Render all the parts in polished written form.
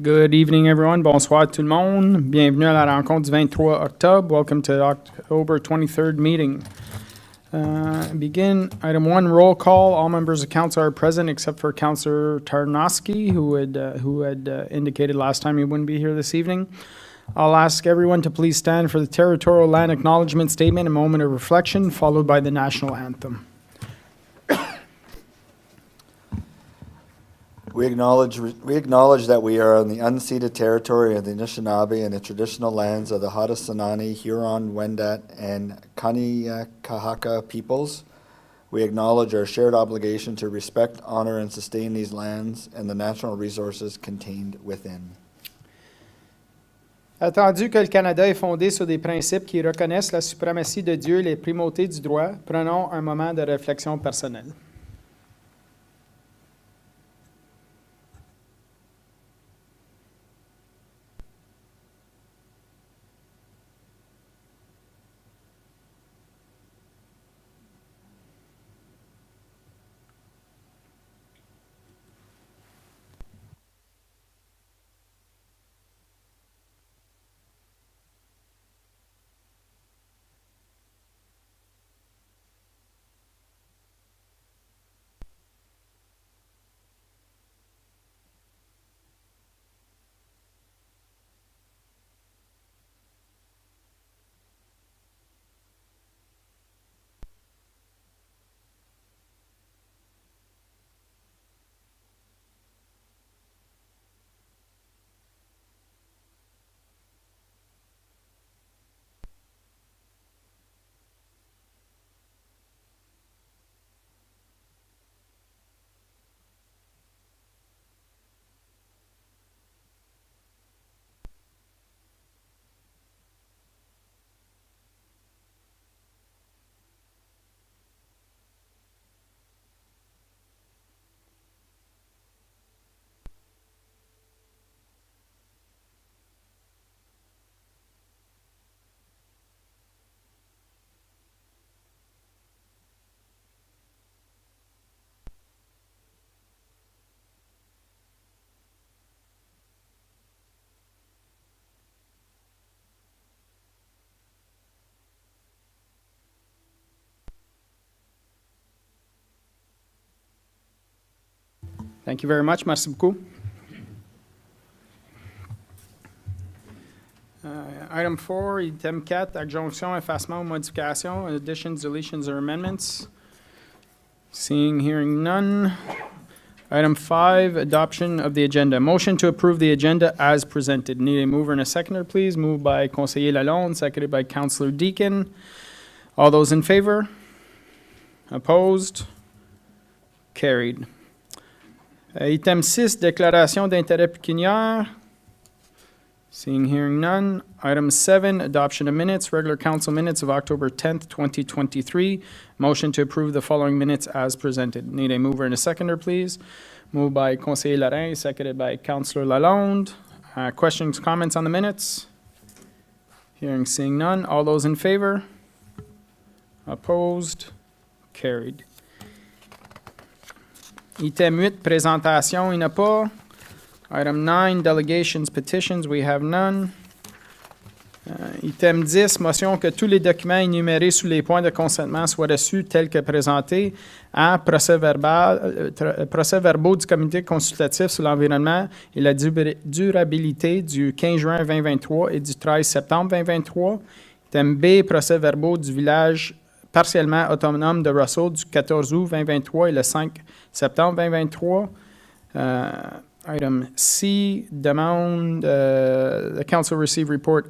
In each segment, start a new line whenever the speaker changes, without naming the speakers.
Good evening, everyone. Bonsoir tout le monde. Bienvenue à la rencontre du 23 octobre. Welcome to the October 23rd meeting. Begin item 1, roll call. All members of council are present except for Councillor Tarnowski, who had indicated last time he wouldn't be here this evening. I'll ask everyone to please stand for the Territorial Land Acknowledgement Statement, a moment of reflection, followed by the national anthem.
We acknowledge that we are on the unceded territory of the Anishinaabe and the traditional lands of the Haudenosaunee, Huron, Wendat, and Kanien'kehá:ka peoples. We acknowledge our shared obligation to respect, honor, and sustain these lands and the natural resources contained within.
Attendu que le Canada est fondé sur des principes qui reconnaissent la suprématie de Dieu et les primautés du droit, prenons un moment de réflexion personnelle. Thank you very much. Merci beaucoup. Item 4, item 4, adjonction, effacement ou modification, additions, deletions, or amendments. Seeing, hearing none. Item 5, adoption of the agenda. Motion to approve the agenda as presented. Need a mover and a seconder, please. Moved by Conseiller Lalonde, seconded by Councillor Deacon. All those in favor? Opposed? Carried. Item 6, déclaration d'intérêt pécuniaire. Seeing, hearing none. Item 7, adoption of minutes, regular council minutes of October 10th, 2023. Motion to approve the following minutes as presented. Need a mover and a seconder, please. Moved by Conseiller Lorrain, seconded by Councillor Lalonde. Questions, comments on the minutes? Hearing, seeing none. All those in favor? Opposed? Carried. Item 8, présentation, il n'y en a pas. Item 9, delegations, petitions, we have none. Item 10, motion que tous les documents énumérés sous les points de consentement soient reçus tels que présentés à procès-verbaux du comité consultatif sur l'environnement et la durabilité du 15 juin 2023 et du 13 septembre 2023. Item B, procès-verbaux du village partiellement autonome de Russell du 14 août 2023 et le 5 septembre 2023. Item C, demande, the council received report.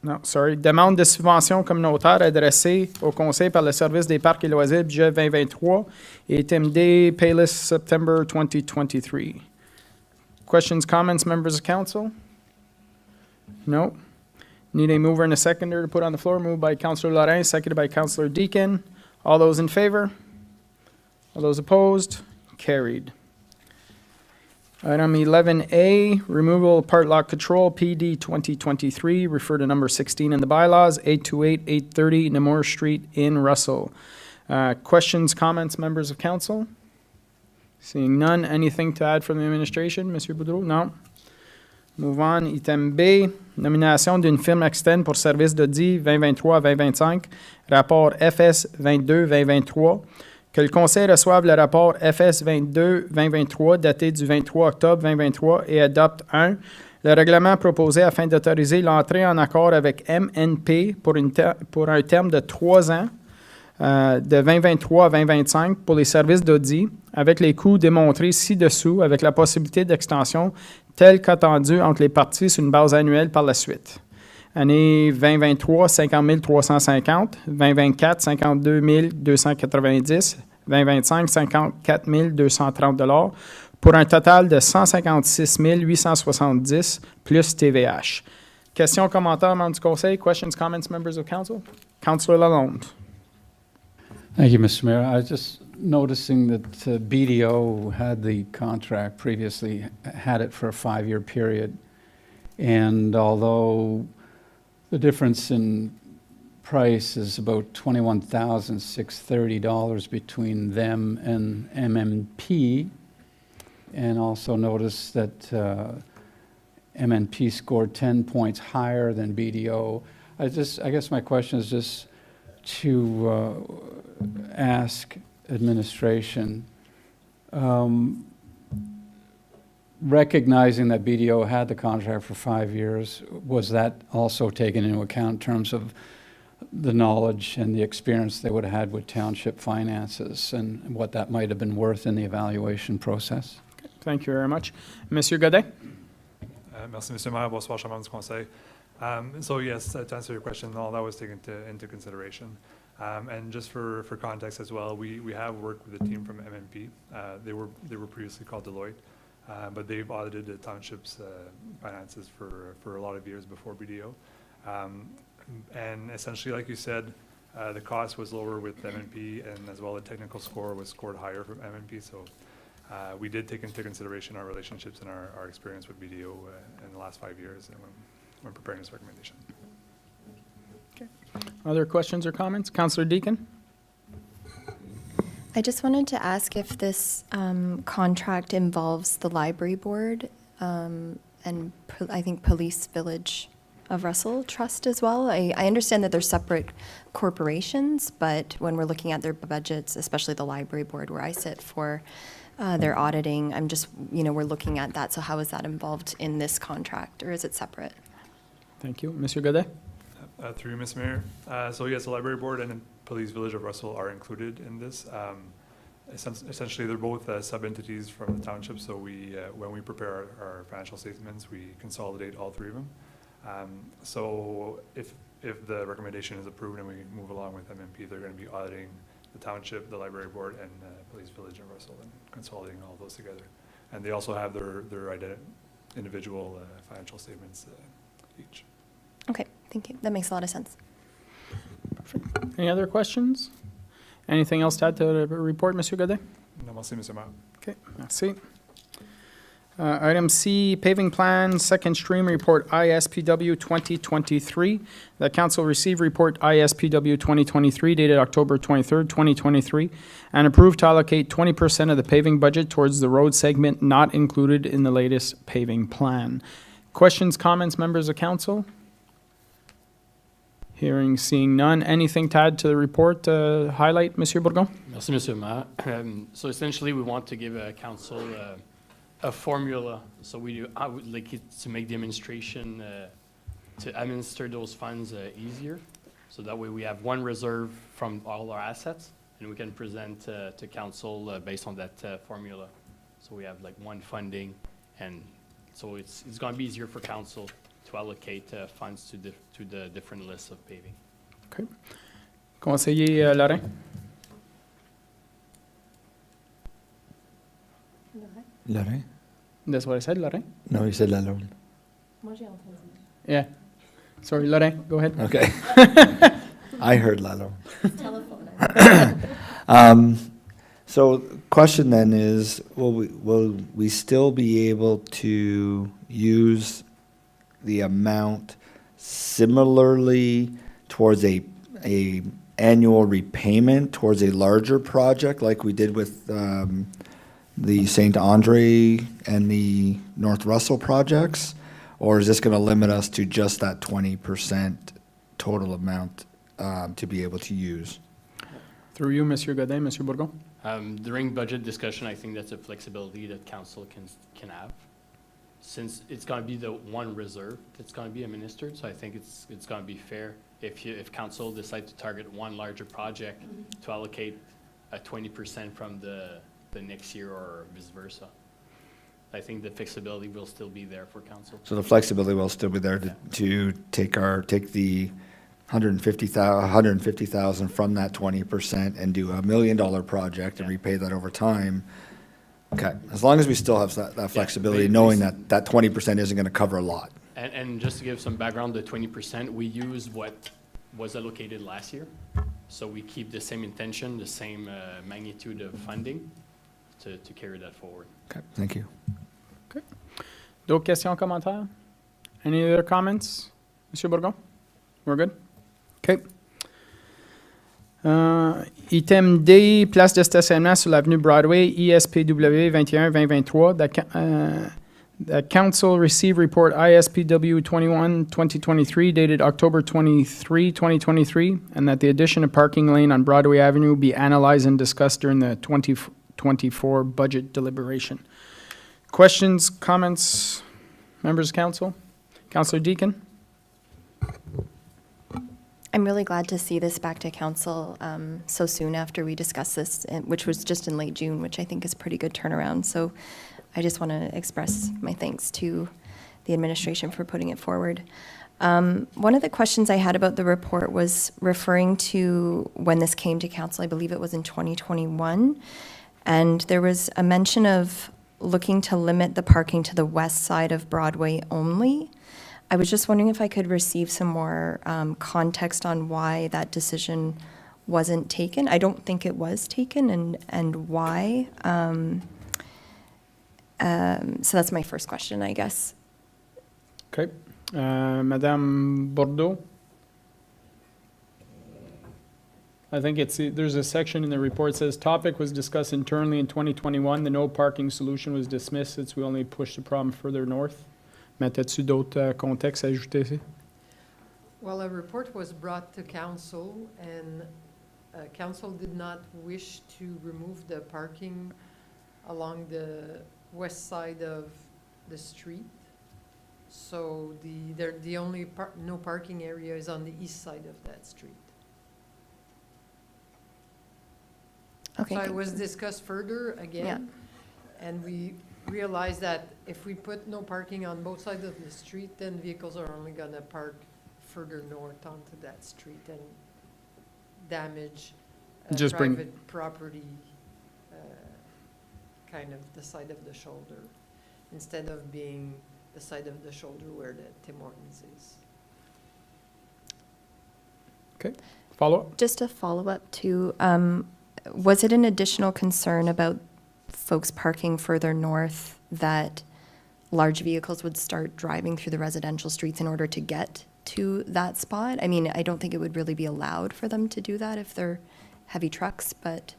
Demande de subvention communautaire adressée au conseil par le service des parcs et loisirs budget 2023. Et item D, Paylist September 2023. Questions, comments, members of council? No. Need a mover and a seconder to put on the floor. Moved by Councillor Lorrain, seconded by Councillor Deacon. All those in favor? All those opposed? Carried. Item 11A, removal of part lock control, PD 2023, refer to number 16 in the bylaws, 828, 830 Namur Street in Russell. Questions, comments, members of council? Seeing none, anything to add from the administration, Monsieur Boudreau? No. Move on. Item B, nomination d'une firme externe pour service d'audit 2023 à 2025, rapport FS 22-2023. Que le Conseil reçoive le rapport FS 22-2023 daté du 23 octobre 2023 et adopte 1. Le règlement proposé afin d'autoriser l'entrée en accord avec MNP pour un terme de 3 ans de 2023 à 2025 pour les services d'audit, avec les coûts démontrés ci-dessous, avec la possibilité d'extension telle qu'attendue entre les parties sur une base annuelle par la suite. Année 2023, 50 350, 2024, 52 290, 2025, 54 230 pour un total de 156 870 plus TVH. Questions, commentaires, membres du Conseil? Questions, comments, members of Council? Councillor Lalonde.
Thank you, Mr. Mayor. I was just noticing that BDO had the contract previously, had it for a 5-year period. And although the difference in price is about $21,630 between them and MNP, and also notice that MNP scored 10 points higher than BDO. I guess my question is just to ask administration, recognizing that BDO had the contract for 5 years, was that also taken into account in terms of the knowledge and the experience they would have had with township finances and what that might have been worth in the evaluation process?
Thank you very much. Monsieur Godet?
Merci, Monsieur Maire. Bonsoir, chers membres du Conseil. So yes, to answer your question, all that was taken into consideration. And just for context as well, we have worked with a team from MNP. They were previously called Deloitte, but they've audited the township's finances for a lot of years before BDO. And essentially, like you said, the cost was lower with MNP, and as well the technical score was scored higher from MNP. So we did take into consideration our relationships and our experience with BDO in the last 5 years when preparing this recommendation.
Other questions or comments? Councillor Deakin?
I just wanted to ask if this contract involves the library board and I think Police Village of Russell Trust as well. I understand that they're separate corporations, but when we're looking at their budgets, especially the library board where I sit for their auditing, I'm just, we're looking at that. So how is that involved in this contract, or is it separate?
Thank you. Monsieur Godet?
Through you, Ms. Mayor. So yes, the Library Board and the Police Village of Russell are included in this. Essentially, they're both sub-entities from the township, so when we prepare our financial statements, we consolidate all three of them. So if the recommendation is approved and we move along with MNP, they're going to be auditing the township, the Library Board, and Police Village of Russell, and consolidating all those together. And they also have their individual financial statements each.
Okay, thank you. That makes a lot of sense.
Perfect. Any other questions? Anything else to add to the report, Monsieur Godet?
No, merci, Monsieur Maire.
Okay, merci. Item C, paving plan, second stream report ISPW 2023. The council received report ISPW 2023 dated October 23rd, 2023, and approved to allocate 20% of the paving budget towards the road segment not included in the latest paving plan. Questions, comments, members of council? Hearing, seeing none. Anything to add to the report, highlight, Monsieur Bourgon?
Merci, Monsieur le Maire. So essentially, we want to give council a formula. So I would like it to make the administration to administer those funds easier. So that way we have one reserve from all our assets, and we can present to council based on that formula. So we have like one funding, and so it's going to be easier for council to allocate funds to the different lists of paving.
Okay. Conseiller Lorrain?
Lorrain?
That's what I said, Lorrain?
No, you said Lalonde.
Yeah. Sorry, Lorrain, go ahead.
Okay. I heard Lalonde. So question then is, will we still be able to use the amount similarly towards a annual repayment towards a larger project like we did with the St. Andre and the North Russell projects? Or is this going to limit us to just that 20% total amount to be able to use?
Through you, Monsieur Godin, Monsieur Bourgon.
During budget discussion, I think that's a flexibility that council can have. Since it's gonna be the one reserve that's gonna be administered, so I think it's gonna be fair if council decide to target one larger project to allocate a 20% from the next year or vice versa. I think the flexibility will still be there for council.
So the flexibility will still be there to take the 150,000 from that 20% and do $1 million project and repay that over time. Okay, as long as we still have that flexibility, knowing that that 20% isn't going to cover a lot.
And just to give some background, the 20%, we use what was allocated last year. So we keep the same intention, the same magnitude of funding to carry that forward.
Okay, thank you.
D'autres questions, commentaires? Any other comments? Monsieur Bourgon? We're good? OK. Item D, place de stationnement sur l'avenue Broadway, ISPW 21-2023. The council received report ISPW 21-2023 dated October 23, 2023, and that the addition of parking lane on Broadway Avenue be analyzed and discussed during the 2024 budget deliberation. Questions, comments, members of council? Councillor Deacon?
I'm really glad to see this back to council so soon after we discussed this, which was just in late June, which I think is a pretty good turnaround. So I just want to express my thanks to the administration for putting it forward. One of the questions I had about the report was referring to when this came to council. I believe it was in 2021. And there was a mention of looking to limit the parking to the west side of Broadway only. I was just wondering if I could receive some more context on why that decision wasn't taken. I don't think it was taken, and why. So that's my first question, I guess.
Okay. Madame Bordeaux? I think there's a section in the report that says, topic was discussed internally in 2021. The no parking solution was dismissed since we only pushed the problem further north. Mais as-tu d'autres contextes à ajouter ici?
Well, a report was brought to council, and council did not wish to remove the parking along the west side of the street. So the only no parking area is on the east side of that street.
Okay.
So it was discussed further again, and we realized that if we put no parking on both sides of the street, then vehicles are only gonna park further north onto that street and damage private property, kind of the side of the shoulder, instead of being the side of the shoulder where the Tim Hortons is.
Okay. Follow-up?
Just a follow-up to, was it an additional concern about folks parking further north that large vehicles would start driving through the residential streets in order to get to that spot? I mean, I don't think it would really be allowed for them to do that if they're heavy trucks, but.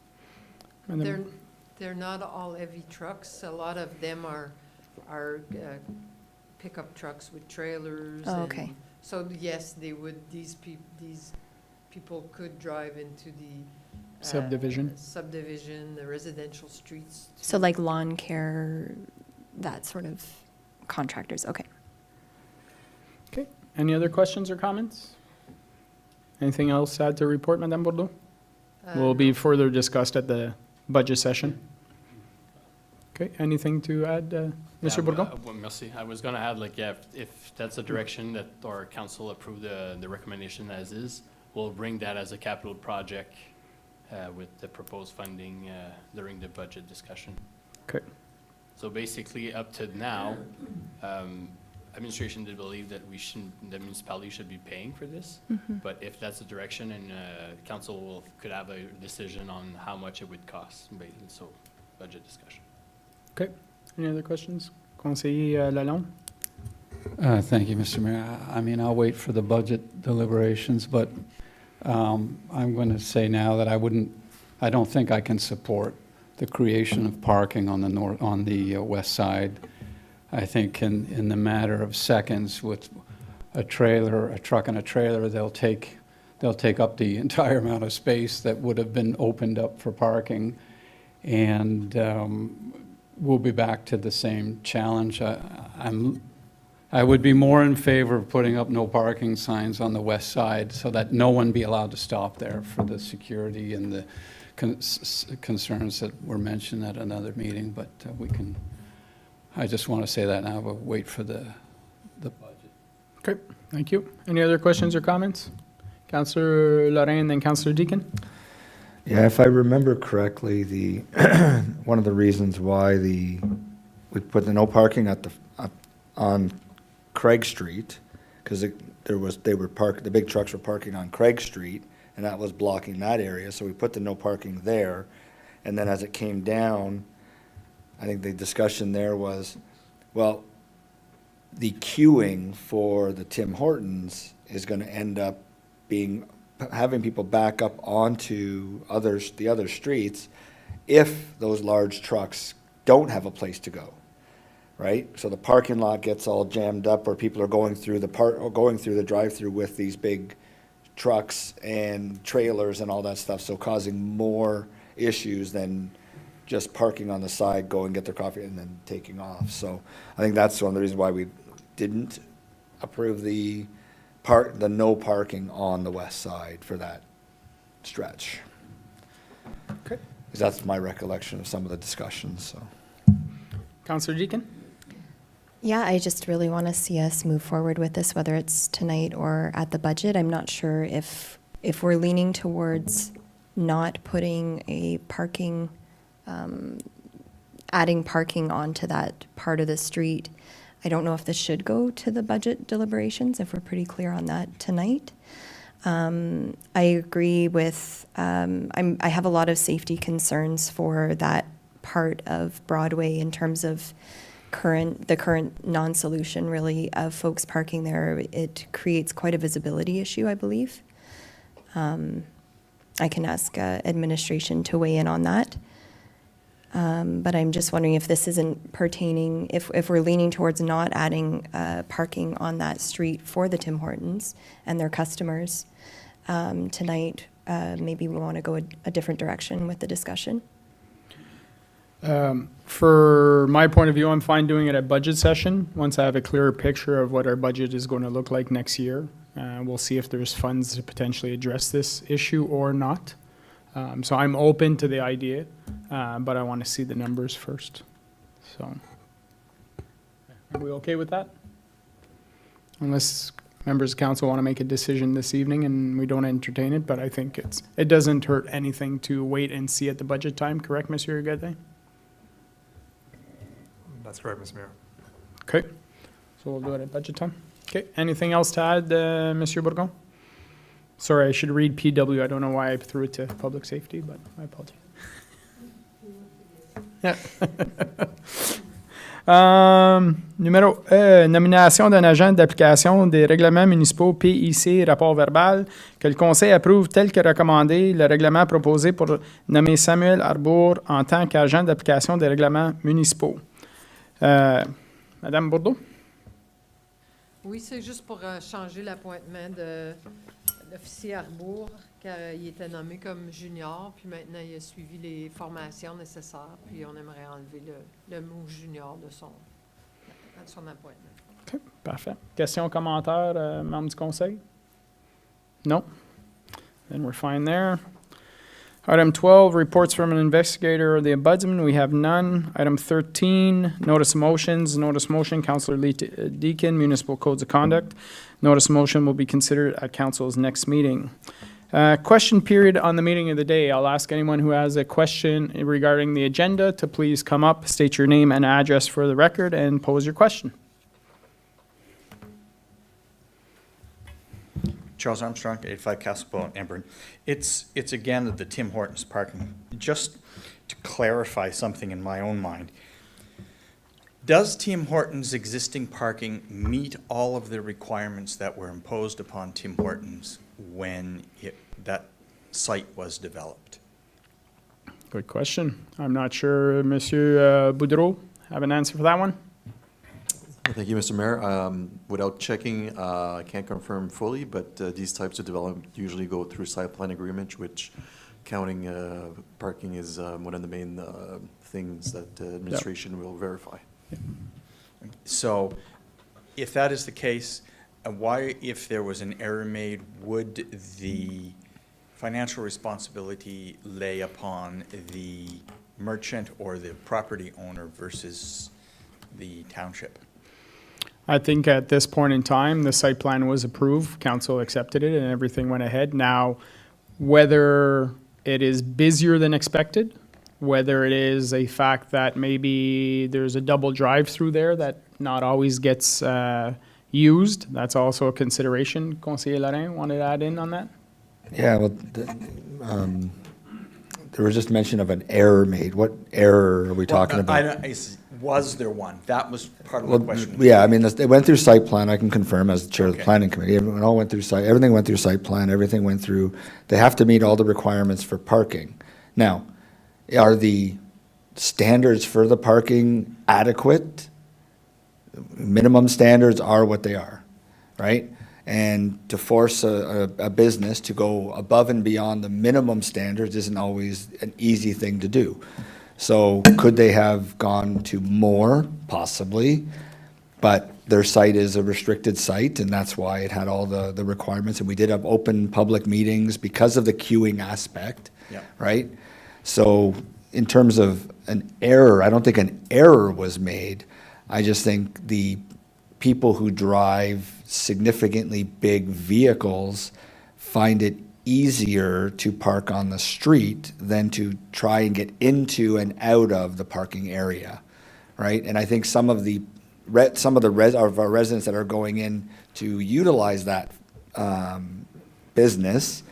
They're not all heavy trucks. A lot of them are pickup trucks with trailers.
Oh, okay.
So yes, they would. These people could drive into the subdivision, the residential streets.
So like lawn care, that sort of contractors. Okay.
Okay. Any other questions or comments? Anything else to add to report, Madame Bordeaux? Will be further discussed at the budget session. Okay. Anything to add, Mr. Bourgon?
Well, merci. I was gonna add, like, if that's the direction that our council approved the recommendation as is, we'll bring that as a capital project with the proposed funding during the budget discussion.
Okay.
So basically, up to now, administration did believe that the municipality should be paying for this.
Mm-hmm.
But if that's the direction, and council could have a decision on how much it would cost, so budget discussion.
Okay. Any other questions? Conseiller Lalonde?
Thank you, Mr. Mayor. I mean, I'll wait for the budget deliberations, but I'm going to say now that I don't think I can support the creation of parking on the west side. I think in the matter of seconds with a truck and a trailer, they'll take up the entire amount of space that would have been opened up for parking. And we'll be back to the same challenge. I would be more in favor of putting up no parking signs on the west side so that no one be allowed to stop there for the security and the concerns that were mentioned at another meeting, but I just want to say that now, but wait for the budget.
Okay, thank you. Any other questions or comments? Councillor Lorraine, then Councillor Deacon.
Yeah, if I remember correctly, one of the reasons why we put the no parking on Craig Street, because the big trucks were parking on Craig Street, and that was blocking that area, so we put the no parking there. And then as it came down, I think the discussion there was, well, the queuing for the Tim Hortons is going to end up having people back up onto the other streets if those large trucks don't have a place to go, right? So the parking lot gets all jammed up, or people are going through the drive-through with these big trucks and trailers and all that stuff, so causing more issues than just parking on the side, go and get their coffee and then taking off. So I think that's one of the reasons why we didn't approve the no parking on the west side for that stretch.
Okay.
Because that's my recollection of some of the discussions, so.
Councillor Deacon?
Yeah, I just really want to see us move forward with this, whether it's tonight or at the budget. I'm not sure if we're leaning towards not putting a parking, adding parking onto that part of the street. I don't know if this should go to the budget deliberations, if we're pretty clear on that tonight. I agree with, I have a lot of safety concerns for that part of Broadway in terms of the current non-solution really of folks parking there. It creates quite a visibility issue, I believe. I can ask administration to weigh in on that. But I'm just wondering if this isn't pertaining, if we're leaning towards not adding parking on that street for the Tim Hortons and their customers tonight, maybe we want to go a different direction with the discussion.
For my point of view, I'm fine doing it at budget session. Once I have a clearer picture of what our budget is going to look like next year, we'll see if there's funds to potentially address this issue or not. So I'm open to the idea, but I want to see the numbers first. So, are we okay with that? Unless members of council want to make a decision this evening and we don't entertain it, but I think it doesn't hurt anything to wait and see at the budget time, correct, Monsieur Gade?
That's correct, Mr. Mayor.
Okay, so we'll do it at budget time. Okay, anything else to add, Monsieur Bourgon? Sorry, I should read PW. I don't know why I threw it to public safety, but I apologize. Yeah. Numéro nomination d'un agent d'application des règlements municipaux PIC, rapport verbal, que le Conseil approuve tel que recommandé le règlement proposé pour nommer Samuel Arbour en tant qu'agent d'application des règlements municipaux. Madame Bourdeau?
Oui, c'est juste pour changer l'appointement de l'officier Arbour, car il était nommé comme junior, puis maintenant il a suivi les formations nécessaires, puis on aimerait enlever le mot junior de son appointement.
OK, parfait. Questions, commentaires, membres du Conseil? No? Then we're fine there. Item 12, reports from an investigator or the ombudsman. We have none. Item 13, notice of motions. Notice motion, Councillor Deacon, Municipal Codes of Conduct. Notice motion will be considered at council's next meeting. Question period on the meeting of the day. I'll ask anyone who has a question regarding the agenda to please come up, state your name and address for the record, and pose your question.
Charles Armstrong, 85 Castlepool, Emburn. It's again the Tim Hortons parking. Just to clarify something in my own mind, does Tim Hortons' existing parking meet all of the requirements that were imposed upon Tim Hortons when that site was developed?
Good question. I'm not sure, Monsieur Boudreau, have an answer for that one?
Thank you, Mr. Mayor. Without checking, I can't confirm fully, but these types of development usually go through site plan agreement, which counting parking is one of the main things that administration will verify.
So if that is the case, why, if there was an error made, would the financial responsibility lay upon the merchant or the property owner versus the township?
I think at this point in time, the site plan was approved, council accepted it, and everything went ahead. Now, whether it is busier than expected, whether it is a fact that maybe there's a double drive-through there that not always gets used, that's also a consideration. Conseiller Lorrain, wanted to add in on that?
Yeah, well, there was just mention of an error made. What error are we talking about?
Was there one? That was part of the
Well,
question.
yeah, I mean, they went through site plan, I can confirm as the chair of the
Okay.
planning committee, everyone all went through everything went through site plan, everything went through, they have to meet all the requirements for parking. Now, are the standards for the parking adequate? Minimum standards are what they are, right? And to force a business to go above and beyond the minimum standards isn't always an easy thing to do. So could they have gone to more? Possibly. But their site is a restricted site, and that's why it had all the requirements. And we did have open public meetings because of the queuing aspect,
Yeah.
right? So in terms of an error, I don't think an error was made. I just think the people who drive significantly big vehicles find it easier to park on the street than to try and get into and out of the parking area, right? And I think some of our residents that are going in to utilize that business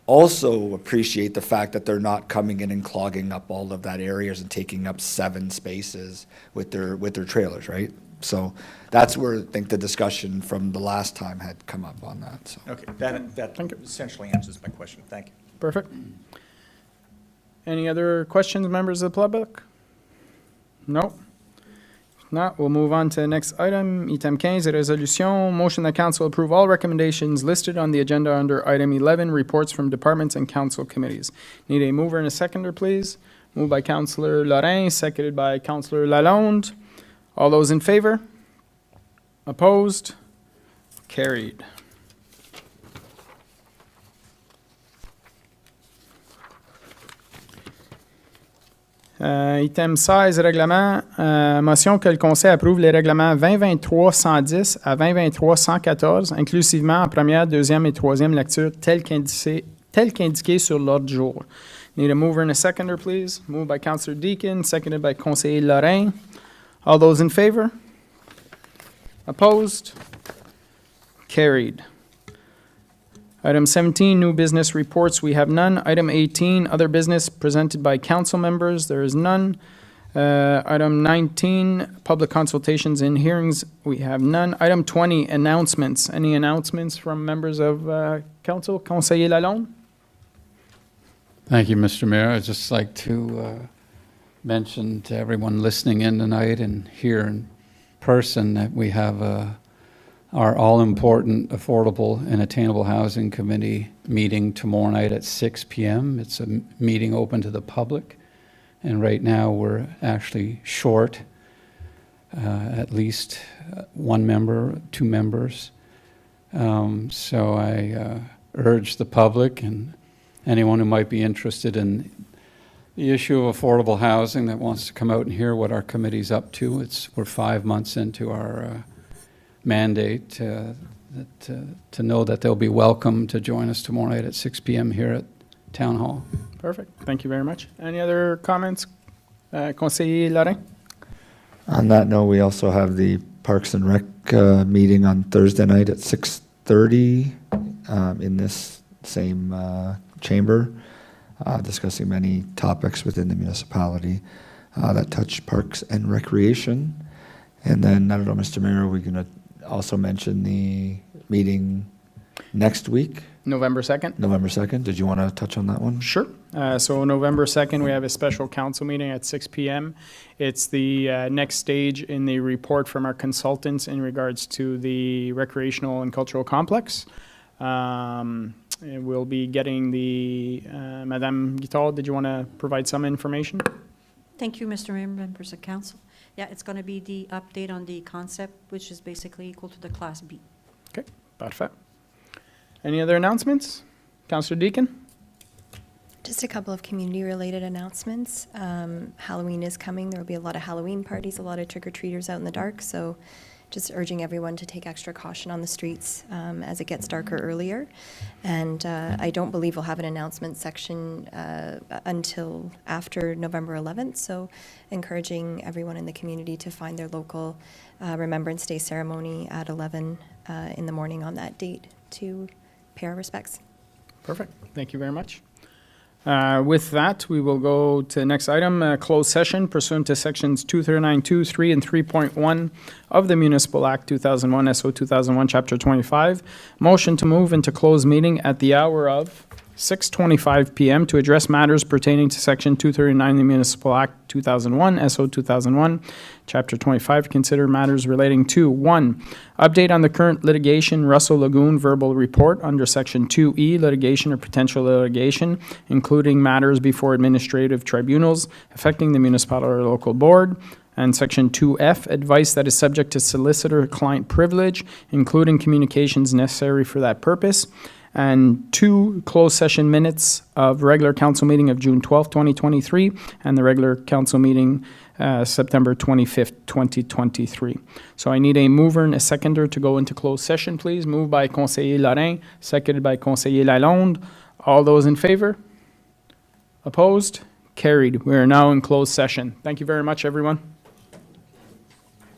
also appreciate the fact that they're not coming in and clogging up all of that areas and taking up 7 spaces with their trailers, right? So that's where I think the discussion from the last time had come up on that, so.
Okay, that
Thank you.
essentially answers my question. Thank you.
Perfect. Any other questions, members of the public? No? If not, we'll move on to the next item, item 15, résolution. Motion that council approve all recommendations listed on the agenda under item 11, reports from departments and council committees. Need a mover and a seconder, please. Moved by Councillor Lorrain, seconded by Councillor Lalonde. All those in favor? Opposed? Carried. Item 16, règlement, motion que le Conseil approuve les règlements 2023-110 à 2023-114, inclusivement en première, deuxième et troisième lecture, tel qu'indiqué sur l'ordre du jour. Need a mover and a seconder, please. Moved by Councillor Deakin, seconded by Conseiller Lorrain. All those in favor? Opposed? Carried. Item 17, new business reports, we have none. Item 18, other business presented by council members, there is none. Item 19, public consultations and hearings, we have none. Item 20, announcements. Any announcements from members of council? Conseiller Lalonde?
Thank you, Mr. Mayor. I'd just like to mention to everyone listening in tonight and here in person that we have our all-important Affordable and Attainable Housing Committee meeting tomorrow night at 6 p.m. It's a meeting open to the public, and right now we're actually short at least one member, 2 members. So I urge the public and anyone who might be interested in the issue of affordable housing that wants to come out and hear what our committee's up to. We're 5 months into our mandate to know that they'll be welcome to join us tomorrow night at 6 p.m. here at Town Hall.
Perfect, thank you very much. Any other comments? Conseiller Lorrain?
On that note, we also have the Parks and Rec meeting on Thursday night at 6:30 in this same chamber, discussing many topics within the municipality that touch parks and recreation. And then, I don't know, Mr. Mayor, we're going to also mention the meeting next week
November 2nd?
November 2nd. Did you want to touch on that one?
Sure. So November 2nd, we have a special council meeting at 6 p.m. It's the next stage in the report from our consultants in regards to the recreational and cultural complex. We'll be getting the, Madame Guitard, did you want to provide some information?
Thank you, Mr. Mayor, members of council. Yeah, it's going to be the update on the concept, which is basically equal to the Class B.
Parfait. Any other announcements? Councillor Deacon?
Just a couple of community-related announcements. Halloween is coming. There will be a lot of Halloween parties, a lot of trick-or-treaters out in the dark, so just urging everyone to take extra caution on the streets as it gets darker earlier. And I don't believe we'll have an announcement section until after November 11th, so encouraging everyone in the community to find their local Remembrance Day ceremony at 11 in the morning on that date to pay our respects.
Perfect. Thank you very much. With that, we will go to the next item, closed session pursuant to sections 239(2), 3, and 3.1 of the Municipal Act 2001, SO 2001, Chapter 25. Motion to move into closed meeting at the hour of 6:25 p.m. to address matters pertaining to Section 239 of the Municipal Act 2001, SO 2001, Chapter 25. Consider matters relating to 1. Update on the current litigation, Russell Lagoon verbal report under Section 2E, litigation or potential litigation, including matters before administrative tribunals affecting the municipal or local board. And Section 2F, advice that is subject to solicitor-client privilege, including communications necessary for that purpose. And 2, closed session minutes of regular council meeting of June 12, 2023, and the regular council meeting September 25th, 2023. So I need a mover and a seconder to go into closed session, please. Moved by Conseiller Lorrain, seconded by Conseiller Lalonde. All those in favor? Opposed? Carried. We are now in closed session. Thank you very much, everyone.